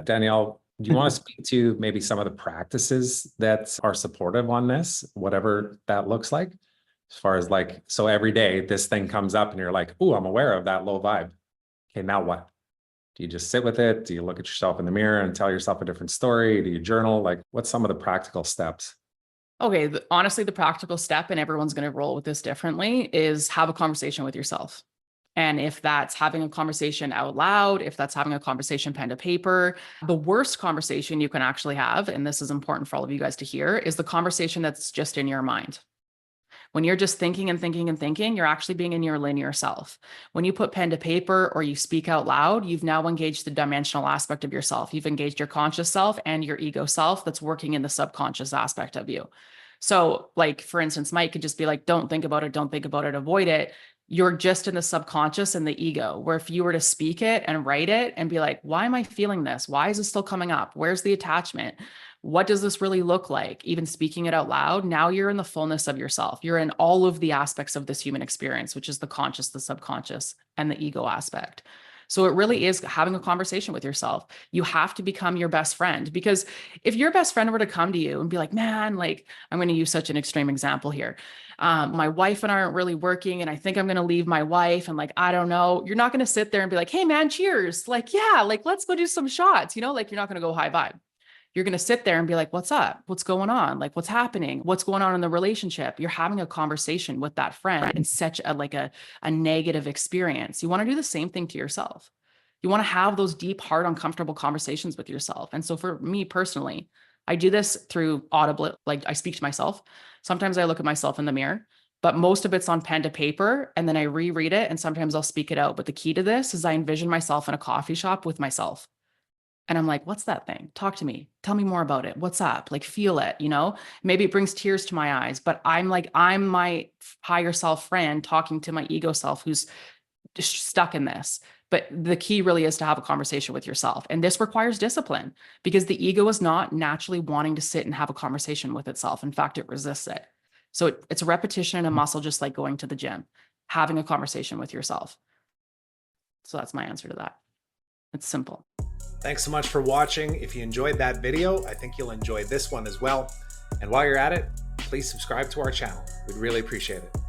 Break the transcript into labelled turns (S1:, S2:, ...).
S1: Danielle, do you want to speak to maybe some of the practices that are supportive on this, whatever that looks like? As far as like, so every day this thing comes up and you're like, oh, I'm aware of that low vibe. Okay, now what? Do you just sit with it? Do you look at yourself in the mirror and tell yourself a different story? Do you journal? Like, what's some of the practical steps?
S2: Okay, honestly, the practical step, and everyone's going to roll with this differently, is have a conversation with yourself. And if that's having a conversation out loud, if that's having a conversation pen to paper, the worst conversation you can actually have, and this is important for all of you guys to hear, is the conversation that's just in your mind. When you're just thinking and thinking and thinking, you're actually being in your linear self. When you put pen to paper or you speak out loud, you've now engaged the dimensional aspect of yourself. You've engaged your conscious self and your ego self that's working in the subconscious aspect of you. So like, for instance, Mike could just be like, don't think about it, avoid it. You're just in the subconscious and the ego, where if you were to speak it and write it and be like, why am I feeling this? Why is this still coming up? Where's the attachment? What does this really look like? Even speaking it out loud, now you're in the fullness of yourself. You're in all of the aspects of this human experience, which is the conscious, the subconscious, and the ego aspect. So it really is having a conversation with yourself. You have to become your best friend, because if your best friend were to come to you and be like, man, like, I'm going to use such an extreme example here. My wife and I aren't really working and I think I'm going to leave my wife. And like, I don't know, you're not going to sit there and be like, hey man, cheers. Like, yeah, like, let's go do some shots, like you're not going to go high vibe. You're going to sit there and be like, what's up? What's going on? Like, what's happening? What's going on in the relationship? You're having a conversation with that friend in such a negative experience. You want to do the same thing to yourself. You want to have those deep, hard, uncomfortable conversations with yourself. And so for me personally, I do this through audible, like I speak to myself. Sometimes I look at myself in the mirror, but most of it's on pen to paper. And then I reread it and sometimes I'll speak it out. But the key to this is I envision myself in a coffee shop with myself. And I'm like, what's that thing? Talk to me. Tell me more about it. What's up? Like, feel it, maybe it brings tears to my eyes, but I'm my higher self friend talking to my ego self who's stuck in this. But the key really is to have a conversation with yourself. And this requires discipline, because the ego is not naturally wanting to sit and have a conversation with itself. In fact, it resists it. So it's a repetition and a muscle, just like going to the gym, having a conversation with yourself. So that's my answer to that. It's simple.
S3: Thanks so much for watching. If you enjoyed that video, I think you'll enjoy this one as well. And while you're at it, please subscribe to our channel. We'd really appreciate it.